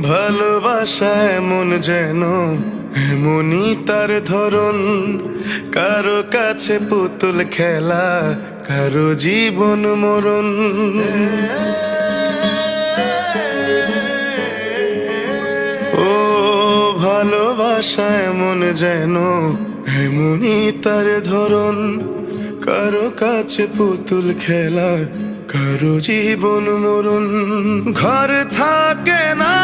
ভালোবাসা এমন যেন এমনই তার ধরন, কারো কাছে পুতুল খেলা, কারো জীবন মরণ। ও ভালোবাসা এমন যেন এমনই তার ধরন, কারো কাছে পুতুল খেলা, কারো জীবন মরণ। ঘর থাকে না,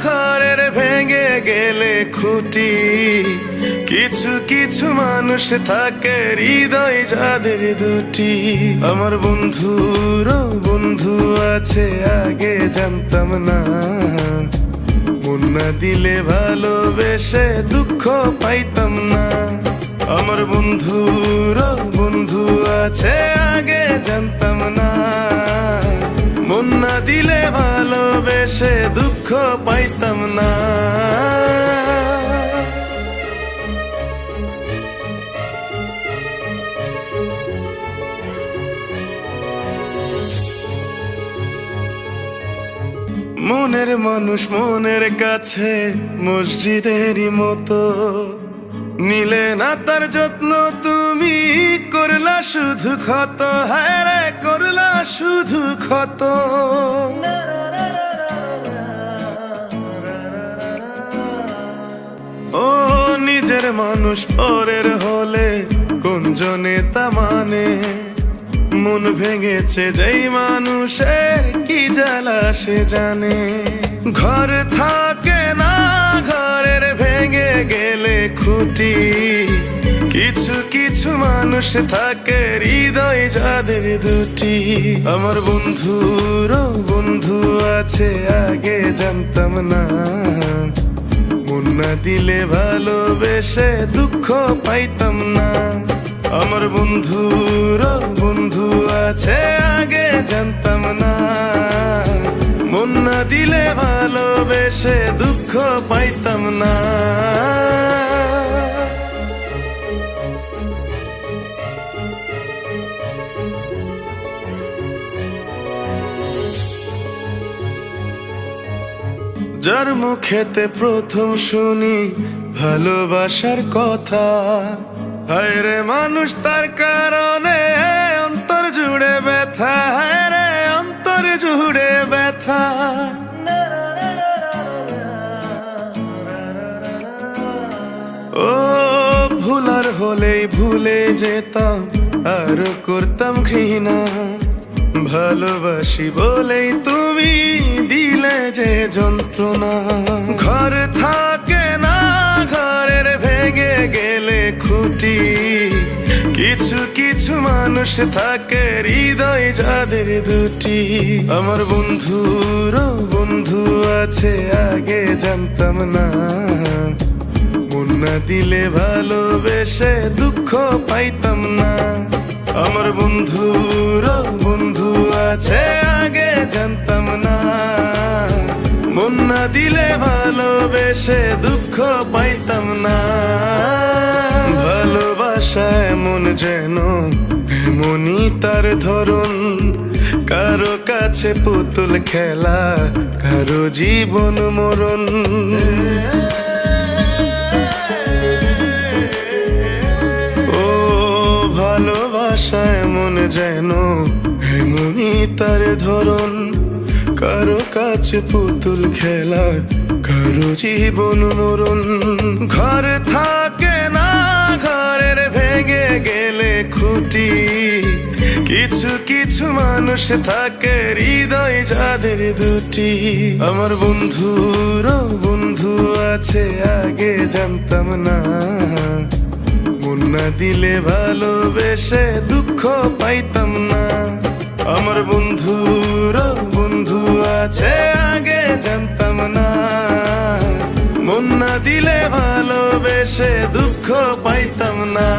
ঘরের ভেঙে গেলে খুঁটি, কিছু কিছু মানুষ থাকে হৃদয় যাদের দুটি। আমার বন্ধুর বন্ধু আছে আগে জানতাম না, মন না দিলে ভালোবেসে দুঃখ পাইতাম না। আমার বন্ধুর বন্ধু আছে আগে জানতাম না, মন না দিলে ভালোবেসে দুঃখ পাইতাম না। মনের মানুষ মনের কাছে মসজিদেরই মতো, নিলে না তার যত্ন তুমি, করলা শুধু ক্ষত, হায় রে করলা শুধু ক্ষত। ও নিজের মানুষ পরের হলে কোন জনে তা মানে, মন ভেঙেছে যেই মানুষের কি জ্বালা সে জানে। ঘর থাকে না, ঘরের ভেঙে গেলে খুঁটি, কিছু কিছু মানুষ থাকে হৃদয় যাদের দুটি। আমার বন্ধুর বন্ধু আছে আগে জানতাম না, মন না দিলে ভালোবেসে দুঃখ পাইতাম না। আমার বন্ধুর বন্ধু আছে আগে জানতাম না, মন না দিলে ভালোবেসে দুঃখ পাইতাম না। যার মুখেতে প্রথম শুনি ভালোবাসার কথা, হায় রে মানুষ তার কারণে অন্তর জুড়ে ব্যথা, হায় রে অন্তর জুড়ে ব্যথা। ও ভুলার হলেই ভুলে যেতাম, আর করতাম ঘৃণা, ভালোবাসি বলেই তুমি দিলে যে যন্ত্রণা। ঘর থাকে না, ঘরের ভেঙে গেলে খুঁটি, কিছু কিছু মানুষ থাকে হৃদয় যাদের দুটি। আমার বন্ধুর বন্ধু আছে আগে জানতাম না, মন না দিলে ভালোবেসে দুঃখ পাইতাম না। আমার বন্ধুর বন্ধু আছে আগে জানতাম না, মন না দিলে ভালোবেসে দুঃখ পাইতাম না। ভালোবাসা এমন যেন এমনই তার ধরন, কারো কাছে পুতুল খেলা, কারো জীবন মরণ। ভালোবাসা এমন যেন এমনই তার ধরন, কারো কাছে পুতুল খেলা, কারো জীবন মরণ। ঘর থাকে না, ঘরের ভেঙে গেলে খুঁটি, কিছু কিছু মানুষ থাকে হৃদয় যাদের দুটি। আমার বন্ধুর বন্ধু আছে আগে জানতাম না, মন না দিলে ভালোবেসে দুঃখ পাইতাম না। আমার বন্ধুর বন্ধু আছে আগে জানতাম না, মন না দিলে ভালোবেসে দুঃখ পাইতাম না।